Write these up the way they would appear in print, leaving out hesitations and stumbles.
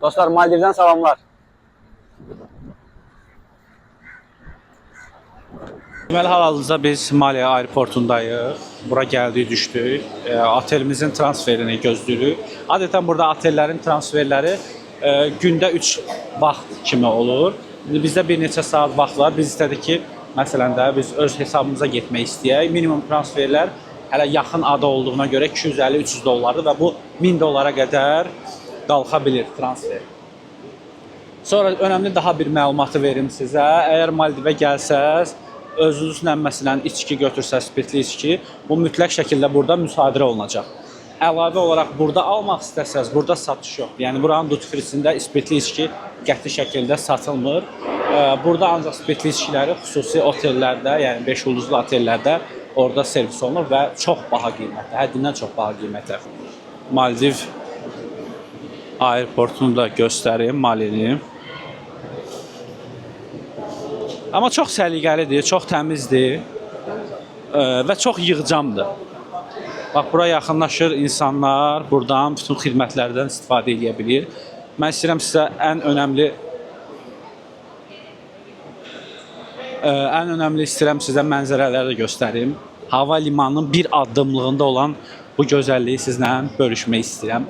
Dostlar, Maldivdən salamlar. Deməli, hal-hazırda biz Maliyyə aeroportundayıq. Bura gəldik, düşdük. Otelimizin transferini gözləyirik. Adətən burada otellərin transferləri gündə 3 vaxt kimi olur. İndi bizdə bir neçə saat vaxt var. Biz istədik ki, məsələn də biz öz hesabımıza getmək istəyək. Minimum transferlər hələ yaxın ada olduğuna görə 250-300 dollardır və bu 1000 dollara qədər qalxa bilir transfer. Sonra önəmli daha bir məlumatı verim sizə. Əgər Maldivə gəlsəz, özünüzlə məsələn içki götürsəz, spirtli içki, bu mütləq şəkildə burada müsadirə olunacaq. Əlavə olaraq burada almaq istəsəz, burada satış yoxdur. Yəni buranın duty free-sində spirtli içki qəti şəkildə satılmır. Burada ancaq spirtli içkiləri xüsusi otellərdə, yəni 5 ulduzlu otellərdə orada servis olunur və çox baha qiymətdə, həddindən çox baha qiymətdə. Maldiv aeroportunu da göstərim, Malini. Amma çox səliqəlidir, çox təmizdir və çox yığcamdır. Bax, bura yaxınlaşır insanlar, buradan bütün xidmətlərdən istifadə edə bilir. Mən istəyirəm sizə ən önəmli istəyirəm sizə mənzərələri də göstərim. Hava limanının bir addımlığında olan bu gözəlliyi sizlə bölüşmək istəyirəm.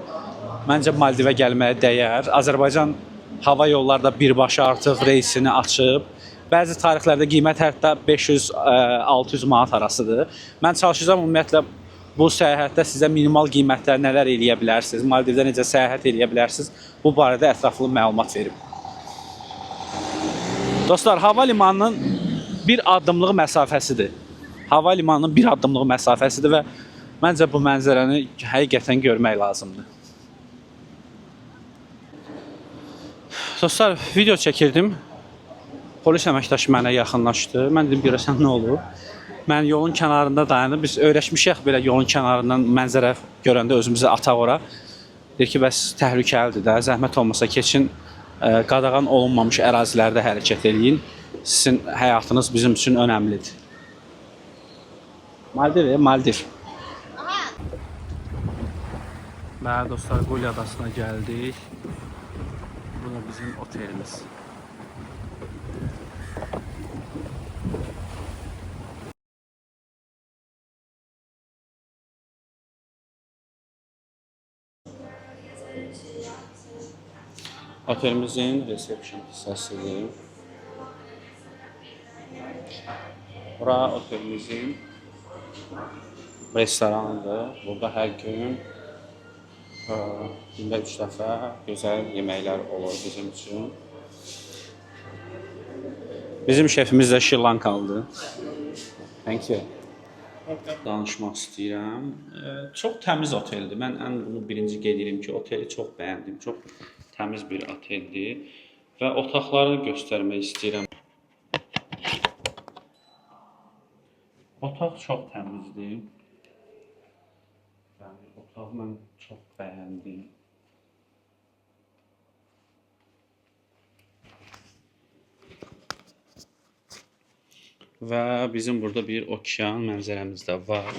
Məncə Maldivə gəlməyə dəyər. Azərbaycan hava yolları da birbaşa artıq reysini açıb. Bəzi tarixlərdə qiymət hətta 500-600 manat arasıdır. Mən çalışacağam ümumiyyətlə bu səyahətdə sizə minimal qiymətdə nələr eləyə bilərsiniz, Maldivdə necə səyahət eləyə bilərsiniz, bu barədə ətraflı məlumat verim. Dostlar, hava limanının bir addımlıq məsafəsidir. Hava limanının bir addımlıq məsafəsidir və məncə bu mənzərəni həqiqətən görmək lazımdır. Dostlar, video çəkirdim. Polis əməkdaşı mənə yaxınlaşdı. Mən dedim, görəsən nə olur? Mən yolun kənarında dayanıb, biz öyrəşmişik belə yolun kənarından mənzərə görəndə özümüzü ataq ora. Deyir ki, bəs təhlükəlidir də, zəhmət olmasa keçin, qadağan olunmamış ərazilərdə hərəkət edin. Sizin həyatınız bizim üçün önəmlidir. Maldiv. Bəli dostlar, Quli adasına gəldik. Bu da bizim otelimiz. Otelimizin resepsiyon hissəsidir. Bura otelimizin restoranıdır. Burada hər gün gündə 3 dəfə gözəl yeməklər olur bizim üçün. Bizim şefimiz də Şri Lankalıdır. Thank you. Danışmaq istəyirəm. Çox təmiz oteldir. Mən bunu birinci qeyd edirəm ki, oteli çox bəyəndim. Çox təmiz bir oteldir və otaqları göstərmək istəyirəm. Otaq çox təmizdir. Yəni, otağı mən çox bəyəndim. Və bizim burada bir okean mənzərəmiz də var.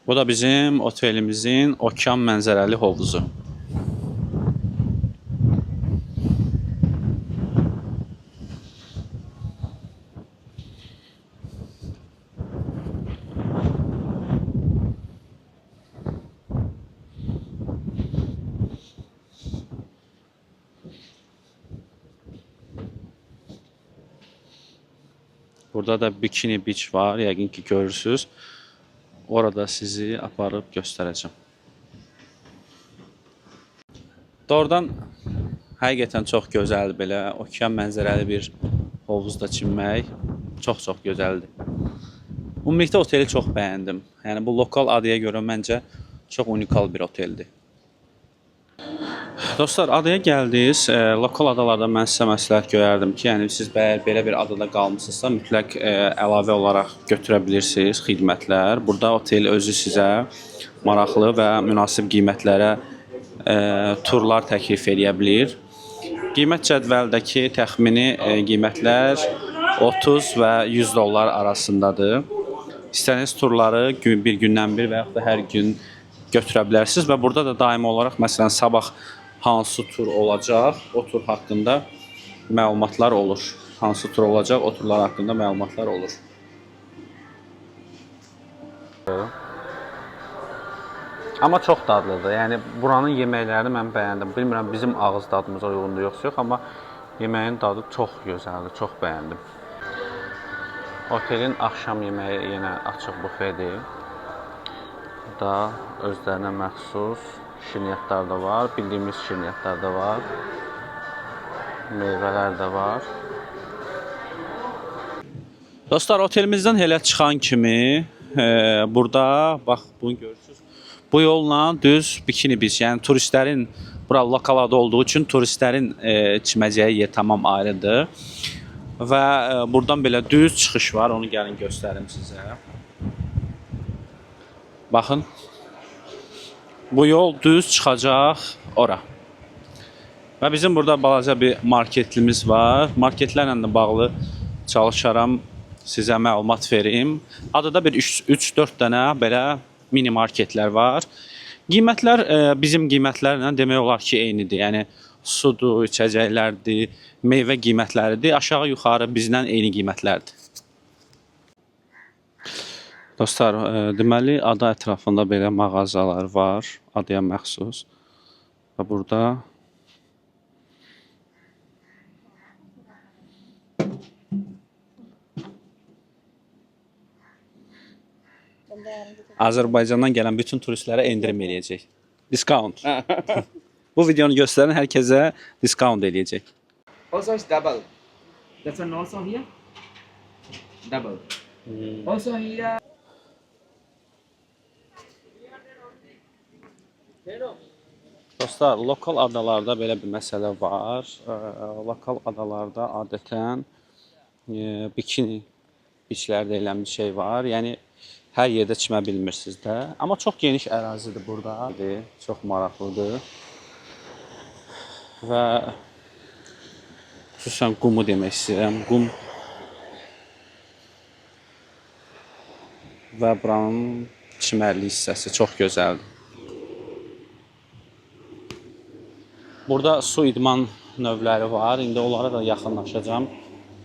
Bu da bizim otelimizin okean mənzərəli hovuzu. Burada da Bikini Beach var, yəqin ki görürsünüz. Orada sizi aparıb göstərəcəm. Doğrudan həqiqətən çox gözəldir belə. Okean mənzərəli bir hovuzda çimmək çox gözəldir. Ümumilikdə oteli çox bəyəndim. Yəni bu lokal adaya görə məncə çox unikal bir oteldir. Dostlar, adaya gəldiniz. Lokal adalarda mən sizə məsləhət görərdim ki, yəni siz belə bir adada qalmısınızsa, mütləq əlavə olaraq götürə bilirsiniz xidmətlər. Burada otel özü sizə maraqlı və münasib qiymətlərə turlar təklif edə bilər. Qiymət cədvəldəki təxmini qiymətlər 30 və 100 dollar arasındadır. İstədiyiniz turları bir gündən bir və yaxud da hər gün götürə bilərsiniz və burada da daimi olaraq məsələn sabah hansı tur olacaq, o tur haqqında məlumatlar olur. Hansı tur olacaq, o turlar haqqında məlumatlar olur. Amma çox dadlıdır. Yəni buranın yeməklərini mən bəyəndim. Bilmirəm bizim ağız dadımıza uyğundur yoxsa yox, amma yeməyin dadı çox gözəldir, çox bəyəndim. Otelin axşam yeməyi yenə açıq bufedir. Burada özlərinə məxsus şirniyyatlar da var, bildiyimiz şirniyyatlar da var, meyvələr də var. Dostlar, otelimizdən elə çıxan kimi burada bax bunu görürsünüz. Bu yolla düz Bikini Beach, yəni turistlərin bura lokal ada olduğu üçün turistlərin içməyəcəyi yer tamam ayrıdır. Və buradan belə düz çıxış var, onu gəlin göstərim sizə. Baxın. Bu yol düz çıxacaq ora. Və bizim burada balaca bir marketlimiz var. Marketlərlə də bağlı çalışaram, sizə məlumat verim. Adada bir 3-4 dənə belə mini marketlər var. Qiymətlər bizim qiymətlərlə demək olar ki, eynidir. Yəni sudur, içəcəklərdir, meyvə qiymətləridir. Aşağı-yuxarı bizdən eyni qiymətlərdir. Dostlar, deməli ada ətrafında belə mağazalar var, adaya məxsus. Və burada Azərbaycandan gələn bütün turistlərə endirim eləyəcək. Discount. Bu videonu göstərən hər kəsə discount eləyəcək. Also it's double. That's one also here. Double. Also here. Dostlar, lokal adalarda belə bir məsələ var. Lokal adalarda adətən bikini beachlərdə elə bir şey var. Yəni hər yerdə çimə bilmirsiniz də. Amma çox geniş ərazidir burada. Çox maraqlıdır. Və xüsusən qumu demək istəyirəm. Qum və buranın çimərli hissəsi çox gözəldir. Burada su idman növləri var. İndi onlara da yaxınlaşacağam.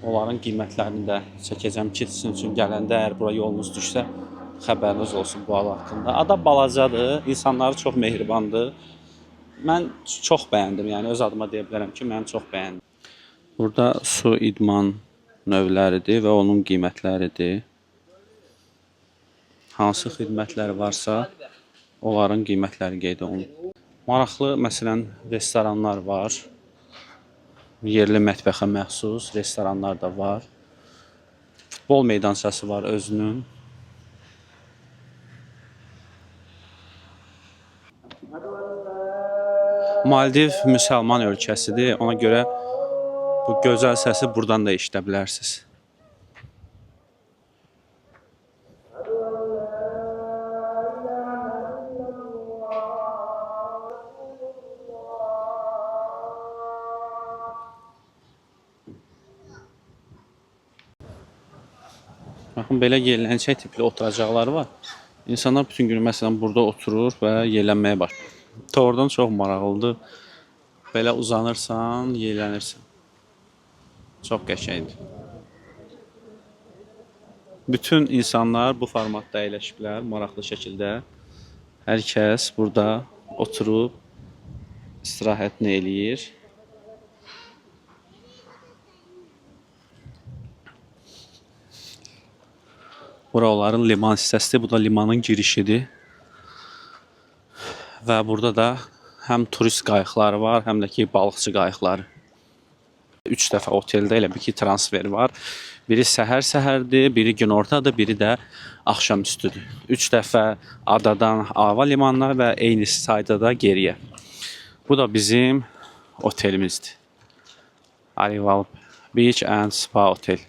Onların qiymətlərini də çəkəcəm ki, sizin üçün gələndə əgər bura yolunuz düşsə, xəbəriniz olsun bu ada haqqında. Ada balacadır, insanları çox mehribandır. Mən çox bəyəndim, yəni öz adıma deyə bilərəm ki, mən çox bəyəndim. Burada su idman növləridir və onun qiymətləridir. Hansı xidmətlər varsa, onların qiymətləri qeyd olunur. Maraqlı, məsələn, restoranlar var. Yerli mətbəxə məxsus restoranlar da var. Futbol meydançası var özünün. Maldiv müsəlman ölkəsidir. Ona görə bu gözəl səsi buradan da eşidə bilərsiniz. Baxın, belə yerlənəcək tipli oturacaqları var. İnsanlar bütün günü məsələn burada oturur və yerlənməyə başlayır. Doğrudan çox maraqlıdır. Belə uzanırsan, yerlənirsən. Çox qəşəngdir. Bütün insanlar bu formatda əyləşiblər, maraqlı şəkildə. Hər kəs burada oturub istirahətini eləyir. Bura onların liman hissəsidir. Bu da limanın girişidir. Və burada da həm turist qayıqları var, həm də ki balıqçı qayıqları. 3 dəfə oteldə elə bir ki transfer var. Biri səhər-səhərdir, biri günortadır, biri də axşamüstüdür. 3 dəfə adadan hava limanına və eyni sayda da geriyə. Bu da bizim otelimizdir. Arival Beach and Spa Otel.